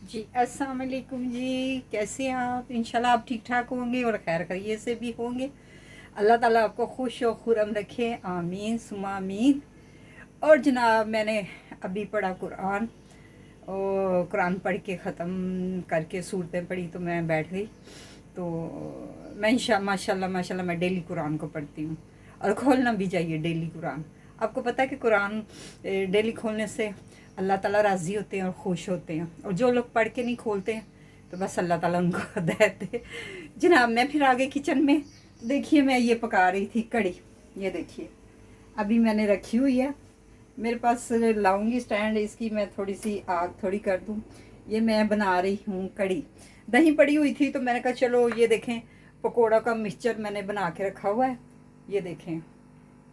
जी अस्सलाम वालेकुम जी। कैसे हैं आप? इंशाल्लाह आप ठीक ठाक होंगे और खैर खैरियत से भी होंगे। अल्लाह ताला आपको खुश और खुरम रखे, आमीन सुमा आमीन। और जनाब मैंने अभी पढ़ा कुरान, और कुरान पढ़ के ख़त्म करके सूरतें पढ़ी तो मैं बैठ गई। तो मैं माशाल्लाह माशाल्लाह मैं डेली कुरान को पढ़ती हूँ और खोलना भी चाहिए डेली कुरान। आपको पता है कि कुरान डेली खोलने से अल्लाह ताला राज़ी होते हैं और खुश होते हैं, और जो लोग पढ़ के नहीं खोलते हैं तो बस अल्लाह ताला उनको हिदायत दे। जनाब मैं फिर आ गई किचन में। तो देखिए मैं ये पका रही थी कड़ी। ये देखिए अभी मैंने रखी हुई है मेरे पास, लाऊंगी स्टैंड इसकी, मैं थोड़ी सी आग थोड़ी कर दूँ। ये मैं बना रही हूँ कड़ी। दही पड़ी हुई थी तो मैंने कहा चलो ये देखें पकोड़ा का मिक्सचर मैंने बना के रखा हुआ है। ये देखें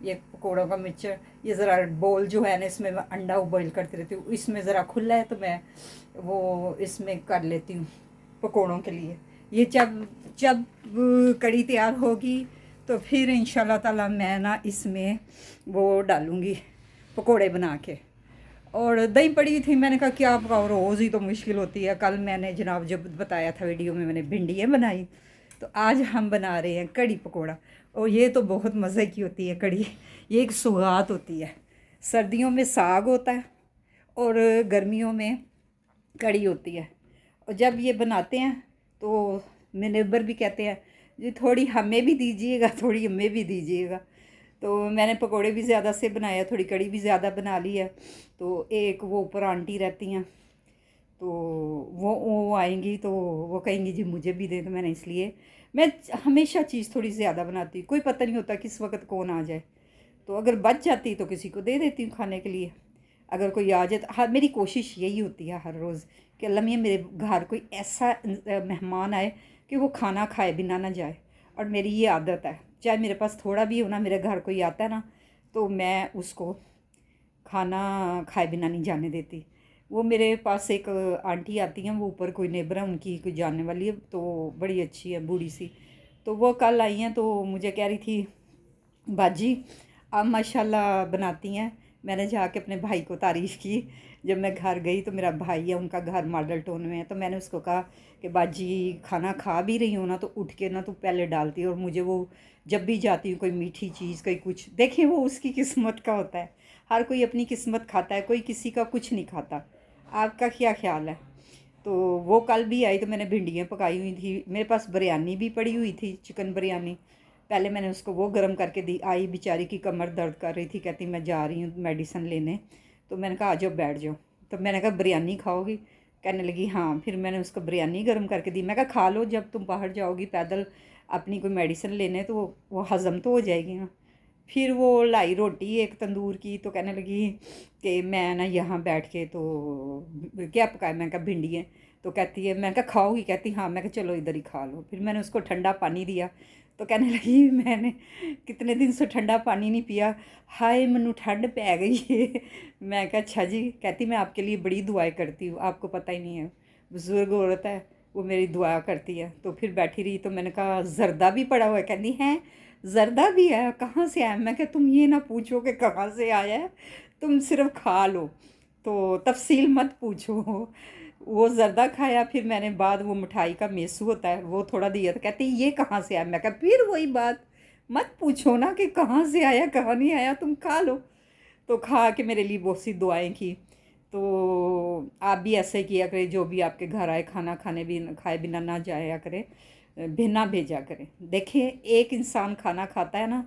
ये पकोड़ों का मिक्सचर। ये ज़रा बोल जो है ना इसमें मैं अंडा बॉईल करती रहती हूँ, इसमें ज़रा खुला है तो मैं वो इसमें कर लेती हूँ पकोड़ों के लिए। ये जब जब कड़ी तैयार होगी तो फिर इंशाल्लाह ताला मैं ना इसमें वो डालूँगी पकोड़े बना के। और दही पड़ी थी, मैंने कहा क्या पकाओ, रोज़ ही तो मुश्किल होती है। कल मैंने जनाब जब बताया था वीडियो में मैंने भिंडियाँ बनाई, तो आज हम बना रहे हैं कड़ी पकोड़ा। और ये तो बहुत मज़े की होती है कड़ी। ये एक सौगात होती है। सर्दियों में साग होता है और गर्मियों में कड़ी होती है। और जब ये बनाते हैं तो मेरे नेबर भी कहते हैं जी थोड़ी हमें भी दीजिएगा, थोड़ी हमें भी दीजिएगा। तो मैंने पकोड़े भी ज़्यादा से बनाया, थोड़ी कड़ी भी ज़्यादा बना ली है। तो एक वो ऊपर आंटी रहती हैं, तो वो आएंगी तो वो कहेंगी जी मुझे भी दे। तो मैंने इसलिए मैं हमेशा चीज़ थोड़ी ज़्यादा बनाती हूँ, कोई पता नहीं होता किस वक्त कौन आ जाए। तो अगर बच जाती तो किसी को दे देती हूँ खाने के लिए। अगर कोई आ जाए तो हर मेरी कोशिश यही होती है हर रोज़ कि अल्लाह मियाँ मेरे घर कोई ऐसा मेहमान आए कि वो खाना खाए बिना ना जाए। और मेरी ये आदत है, चाहे मेरे पास थोड़ा भी हो ना, मेरे घर कोई आता है ना तो मैं उसको खाना खाए बिना नहीं जाने देती। वो मेरे पास एक आंटी आती हैं, वो ऊपर कोई नेबर है उनकी, कोई जानने वाली है, तो बड़ी अच्छी है बूढ़ी सी। तो वो कल आई हैं तो मुझे कह रही थी बाजी आप माशाल्लाह बनाती हैं। मैंने जाके अपने भाई को तारीफ़ की। जब मैं घर गई तो मेरा भाई है, उनका घर मॉडल टाउन में है, तो मैंने उसको कहा कि बाजी खाना खा भी रही हूँ ना तो उठ के ना तो पहले डालती है। और मुझे वो जब भी जाती हूँ कोई मीठी चीज़ कोई कुछ, देखें वो उसकी किस्मत का होता है। हर कोई अपनी किस्मत खाता है, कोई किसी का कुछ नहीं खाता। आपका क्या ख्याल है? तो वो कल भी आई तो मैंने भिंडियाँ पकाई हुई थी, मेरे पास बिरयानी भी पड़ी हुई थी, चिकन बिरयानी। पहले मैंने उसको वो गर्म करके दी। आई बेचारी की कमर दर्द कर रही थी, कहती मैं जा रही हूँ मेडिसिन लेने। तो मैंने कहा आ जाओ बैठ जाओ। तो मैंने कहा बिरयानी खाओगी? कहने लगी हाँ। फिर मैंने उसको बिरयानी गर्म करके दी। मैं कहा खा लो, जब तुम बाहर जाओगी पैदल अपनी कोई मेडिसिन लेने तो वो हज़म तो हो जाएगी ना। फिर वो लाई रोटी एक तंदूर की, तो कहने लगी कि मैं ना यहाँ बैठ के तो क्या पकाया? मैं कहा भिंडी। तो कहती है, मैं कहा खाओगी? कहती हाँ। मैं कहा चलो इधर ही खा लो। फिर मैंने उसको ठंडा पानी दिया तो कहने लगी मैंने कितने दिन से ठंडा पानी नहीं पिया, हाय मनु ठंड पै गई है। मैं कहा अच्छा जी। कहती मैं आपके लिए बड़ी दुआएं करती हूँ, आपको पता ही नहीं है। बुजुर्ग औरत है, वो मेरी दुआ करती है। तो फिर बैठी रही तो मैंने कहा जर्दा भी पड़ा हुआ है? कहती हैं जर्दा भी है, कहाँ से आया? मैं कहा तुम ये ना पूछो कि कहाँ से आया है, तुम सिर्फ खा लो, तो तफसील मत पूछो। वो जर्दा खाया। फिर मैंने बाद वो मिठाई का मेसू होता है वो थोड़ा दिया, तो कहती ये कहाँ से आया? मैं कहा फिर वही बात, मत पूछो ना कि कहाँ से आया कहाँ नहीं आया, तुम खा लो। तो खा के मेरे लिए बहुत सी दुआएं की। तो आप भी ऐसे किया करें, जो भी आपके घर आए खाना खाने भी खाए बिना ना जाया करें, बिना भेजा करें। देखिए एक इंसान खाना खाता है ना,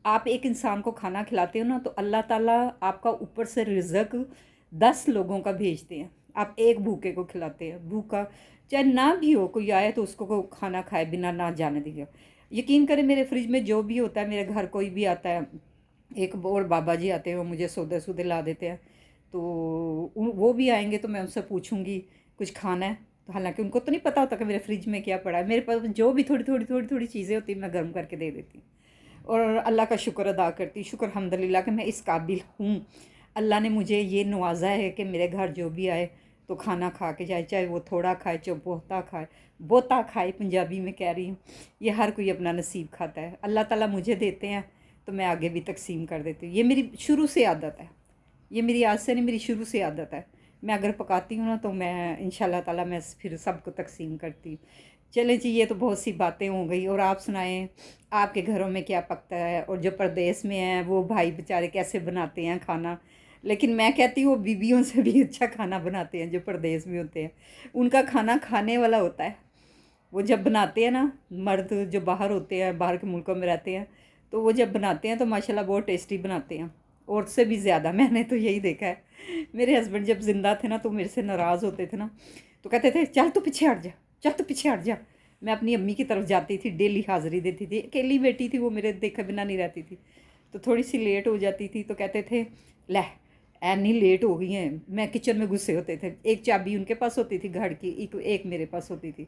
आप एक इंसान को खाना खिलाते हो ना तो अल्लाह ताला आपका ऊपर से रिज़्क 10 लोगों का भेजते हैं। आप एक भूखे को खिलाते हैं, भूखा चाहे ना भी हो, कोई आए तो उसको को खाना खाए बिना ना जाने दीजिए। यकीन करें मेरे फ्रिज में जो भी होता है, मेरे घर कोई भी आता है, एक और बाबा जी आते हैं वो मुझे सौदे सूदे ला देते हैं। तो वो भी आएंगे तो मैं उनसे पूछूंगी कुछ खाना है, तो हालांकि उनको तो नहीं पता होता कि मेरे फ्रिज में क्या पड़ा है। मेरे पास जो भी थोड़ी थोड़ी थोड़ी थोड़ी चीज़ें होती हैं मैं गर्म करके दे देती हूँ। और अल्लाह का शुक्र अदा करती, शुक्र अल्हम्दुलिल्लाह कि मैं इस काबिल हूँ। अल्लाह ने मुझे ये नवाजा है कि मेरे घर जो भी आए तो खाना खा के जाए, चाहे वो थोड़ा खाए चाहे बहुता खाए, बोता खाए पंजाबी में कह रही हूँ। ये हर कोई अपना नसीब खाता है, अल्लाह ताला मुझे देते हैं तो मैं आगे भी तकसीम कर देती हूँ। ये मेरी शुरू से आदत है, ये मेरी आज से नहीं, मेरी शुरू से आदत है। मैं अगर पकाती हूँ ना तो मैं इंशाल्लाह ताला मैं फिर सबको तकसीम करती हूँ। चलें जी, ये तो बहुत सी बातें हो गई। और आप सुनाएं, आपके घरों में क्या पकता है, और जो परदेश में हैं वो भाई बेचारे कैसे बनाते हैं खाना। लेकिन मैं कहती हूँ वो बीवियों से भी अच्छा खाना बनाते हैं जो परदेश में होते हैं। उनका खाना खाने वाला होता है। वो जब बनाते हैं ना, मर्द जो बाहर होते हैं, बाहर के मुल्कों में रहते हैं, तो वो जब बनाते हैं तो माशाल्लाह बहुत टेस्टी बनाते हैं, और से भी ज़्यादा। मैंने तो यही देखा है। मेरे हस्बैंड जब ज़िंदा थे ना तो मेरे से नाराज़ होते थे ना, तो कहते थे चल तू पीछे हट जा, चल तू पीछे हट जा। मैं अपनी अम्मी की तरफ जाती थी, डेली हाज़िरी देती थी। अकेली बेटी थी वो, मेरे देखे बिना नहीं रहती थी। तो थोड़ी सी लेट हो जाती थी तो कहते थे ले एनी लेट हो गई हैं। मैं किचन में घुसे होते थे, एक चाबी उनके पास होती थी घर की, एक मेरे पास होती थी।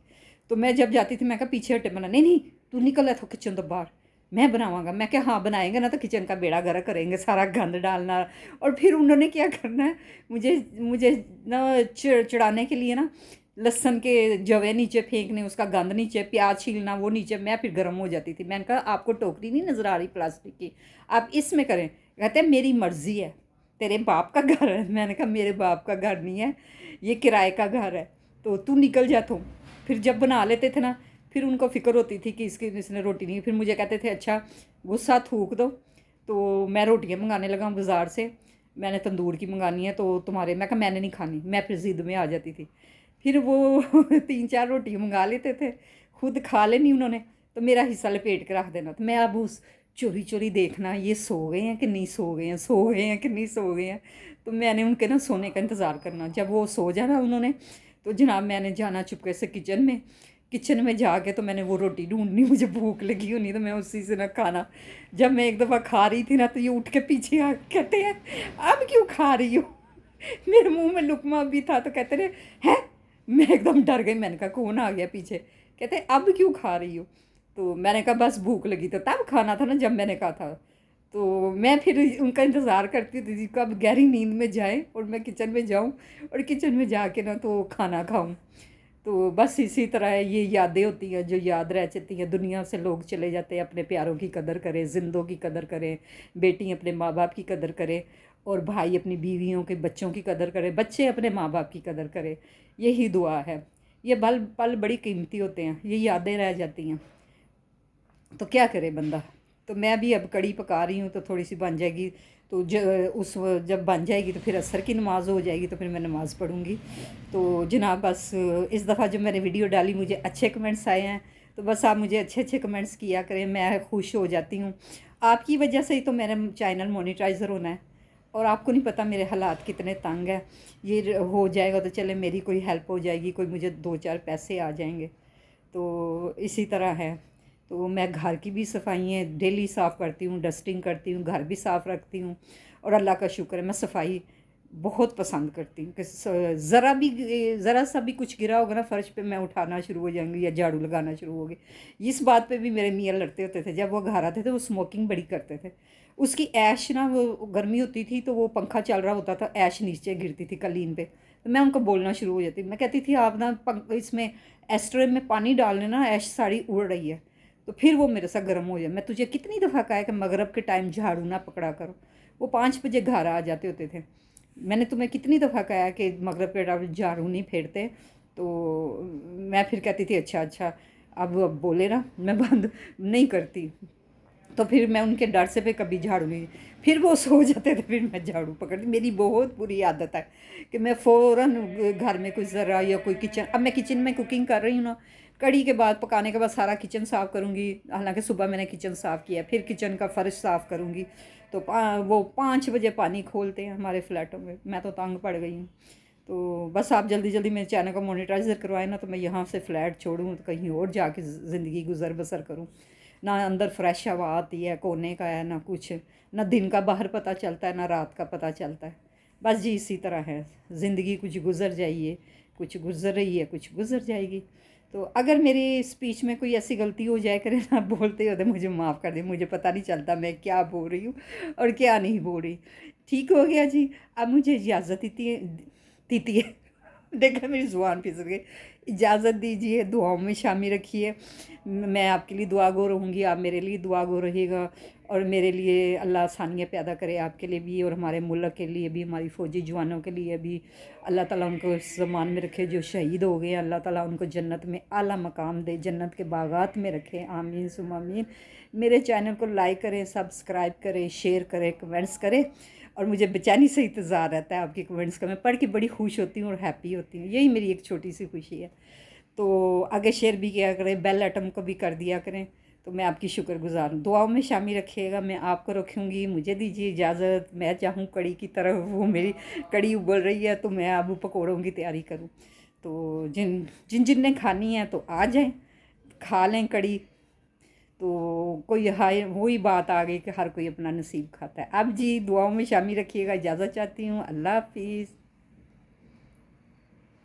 तो मैं जब जाती थी मैं कहा पीछे हटे, बना नहीं नहीं तू निकल तो किचन तो बाहर, मैं बनावांगा। मैं क्या हाँ बनाएंगे ना तो किचन का बेड़ा गर्क करेंगे, सारा गंद डालना। और फिर उन्होंने क्या करना है, मुझे मुझे ना चिढ़ाने के लिए ना लहसन के जवे नीचे फेंकने, उसका गंद नीचे, प्याज छीलना वो नीचे। मैं फिर गर्म हो जाती थी। मैंने कहा आपको टोकरी नहीं नज़र आ रही प्लास्टिक की, आप इसमें करें। कहते हैं मेरी मर्ज़ी है, तेरे बाप का घर है। मैंने कहा मेरे बाप का घर नहीं है, ये किराए का घर है, तो तू निकल जा। तो फिर जब बना लेते थे ना, फिर उनको फ़िक्र होती थी कि इसने रोटी नहीं। फिर मुझे कहते थे अच्छा गुस्सा थूक दो। तो मैं रोटियां मंगाने लगा बाज़ार से, मैंने तंदूर की मंगानी है तो तुम्हारे। मैं कहा मैंने नहीं खानी, मैं फिर ज़िद में आ जाती थी। फिर वो 3-4 रोटियां मंगा लेते थे, खुद खा लेनी उन्होंने, तो मेरा हिस्सा लपेट के रख देना। तो मैं अब उस चोरी चोरी देखना ये सो गए हैं कि नहीं सो गए हैं, सो गए हैं कि नहीं सो गए हैं। तो मैंने उनके ना सोने का इंतज़ार करना। जब वो सो जाना उन्होंने, तो जनाब मैंने जाना चुपके से किचन में जाके तो मैंने वो रोटी ढूंढनी, मुझे भूख लगी होनी तो मैं उसी से ना खाना। जब मैं एक दफ़ा खा रही थी ना तो ये उठ के पीछे आ कहते हैं अब क्यों खा रही हो। मेरे मुंह में लुकमा भी था तो कहते रहे हैं। मैं एकदम डर गई, मैंने कहा कौन आ गया पीछे। कहते अब क्यों खा रही हो। तो मैंने कहा बस भूख लगी तो तब खाना था ना जब मैंने कहा था। तो मैं फिर उनका इंतज़ार करती थी कब गहरी नींद में जाए और मैं किचन में जाऊं, और किचन में जाके ना तो खाना खाऊं। तो बस इसी तरह ये यादें होती हैं जो याद रह जाती हैं। दुनिया से लोग चले जाते हैं, अपने प्यारों की कदर करें, ज़िंदों की कदर करें, बेटी अपने माँ बाप की कदर करे, और भाई अपनी बीवियों के बच्चों की कदर करे, बच्चे अपने माँ बाप की कदर करें। यही दुआ है। ये पल पल बड़ी कीमती होते हैं, ये यादें रह जाती हैं। तो क्या करे बंदा। तो मैं भी अब कड़ी पका रही हूँ तो थोड़ी सी बन जाएगी, तो जब बन जाएगी तो फिर असर की नमाज़ हो जाएगी, तो फिर मैं नमाज़ पढ़ूँगी। तो जनाब बस इस दफ़ा जब मैंने वीडियो डाली मुझे अच्छे कमेंट्स आए हैं, तो बस आप मुझे अच्छे अच्छे कमेंट्स किया करें, मैं खुश हो जाती हूँ। आपकी वजह से ही तो मेरा चैनल मोनेटाइज़र होना है। और आपको नहीं पता मेरे हालात कितने तंग हैं। ये हो जाएगा तो चले मेरी कोई हेल्प हो जाएगी, कोई मुझे 2-4 पैसे आ जाएंगे। तो इसी तरह है। तो मैं घर की भी सफाइयाँ डेली साफ़ करती हूँ, डस्टिंग करती हूँ, घर भी साफ़ रखती हूँ। और अल्लाह का शुक्र है मैं सफाई बहुत पसंद करती हूँ कि ज़रा सा भी कुछ गिरा होगा ना फ़र्श पे, मैं उठाना शुरू हो जाऊँगी या झाड़ू लगाना शुरू होगी। इस बात पे भी मेरे मियाँ लड़ते होते थे। जब वो घर आते थे वो स्मोकिंग बड़ी करते थे। उसकी ऐश ना, वो गर्मी होती थी तो वो पंखा चल रहा होता था, ऐश नीचे गिरती थी कलीन पे। तो मैं उनको बोलना शुरू हो जाती, मैं कहती थी आप ना इसमें एस्ट्रे में पानी डाल लेना, ऐश साड़ी उड़ रही है। तो फिर वो मेरे साथ गर्म हो जाए। मैं तुझे कितनी दफ़ा कहा है कि मगरब के टाइम झाड़ू ना पकड़ा करो। वो 5 बजे घर आ जाते होते थे। मैंने तुम्हें कितनी दफ़ा कहा है कि मगरब के टाइम झाड़ू नहीं फेरते। तो मैं फिर कहती थी अच्छा अच्छा, अब बोले ना मैं बंद नहीं करती। तो फिर मैं उनके डर से फिर कभी झाड़ू नहीं, फिर वो सो जाते थे फिर मैं झाड़ू पकड़ती। मेरी बहुत बुरी आदत है कि मैं फ़ौरन घर में कुछ ज़रा या कोई किचन, अब मैं किचन में कुकिंग कर रही हूँ ना, कड़ी के बाद पकाने के बाद सारा किचन साफ़ करूँगी। हालांकि सुबह मैंने किचन साफ़ किया, फिर किचन का फ़र्श साफ़ करूँगी। तो वो 5 बजे पानी खोलते हैं हमारे फ्लैटों में। मैं तो तंग पड़ गई हूँ। तो बस आप जल्दी जल्दी मेरे चैनल को मोनेटाइज़र करवाएं ना, तो मैं यहाँ से फ़्लैट छोड़ूँ तो कहीं और जाके ज़िंदगी गुजर बसर करूँ। ना अंदर फ्रेश हवा आती है, कोने का है ना कुछ, ना दिन का बाहर पता चलता है ना रात का पता चलता है। बस जी इसी तरह है ज़िंदगी, कुछ गुजर जाइए, कुछ गुजर रही है, कुछ गुजर जाएगी। तो अगर मेरी स्पीच में कोई ऐसी गलती हो जाए करे ना, बोलते होते मुझे माफ़ कर दे, मुझे पता नहीं चलता मैं क्या बोल रही हूँ और क्या नहीं बोल रही। ठीक हो गया जी। अब मुझे इजाज़त दीजिए। देखा मेरी ज़ुबान फिसल गई। इजाज़त दीजिए, दुआओं में शामिल रखिए। मैं आपके लिए दुआ गो रहूँगी, आप मेरे लिए दुआ गो रहिएगा। और मेरे लिए अल्लाह आसानियाँ पैदा करे, आपके लिए भी और हमारे मुल्क के लिए भी, हमारी फ़ौजी जवानों के लिए भी। अल्लाह ताला उनको इस ज़मान में रखे जो शहीद हो गए हैं, अल्लाह ताला उनको जन्नत में आला मकाम दे, जन्नत के बागात में रखे। आमीन सुम आमीन। मेरे चैनल को लाइक करें, सब्सक्राइब करें, शेयर करें, कमेंट्स करें। और मुझे बेचैनी से इंतज़ार रहता है आपके कमेंट्स का। मैं पढ़ के बड़ी खुश होती हूँ और हैप्पी होती हूँ। यही मेरी एक छोटी सी खुशी है। तो आगे शेयर भी किया करें, बेल आइटम को भी कर दिया करें, तो मैं आपकी शुक्रगुज़ार हूँ। दुआओं में शामिल रखिएगा। मैं आपको रखूँगी। मुझे दीजिए इजाज़त। मैं चाहूँ कड़ी की तरफ, वो मेरी कड़ी उबल रही है तो मैं अब पकौड़ों की तैयारी करूँ। तो जिन ने खानी है तो आ जाएं, खा लें कड़ी। तो कोई हाय वही बात आ गई कि हर कोई अपना नसीब खाता है। अब जी दुआओं में शामिल रखिएगा। इजाज़त चाहती हूँ। अल्लाह हाफिज़।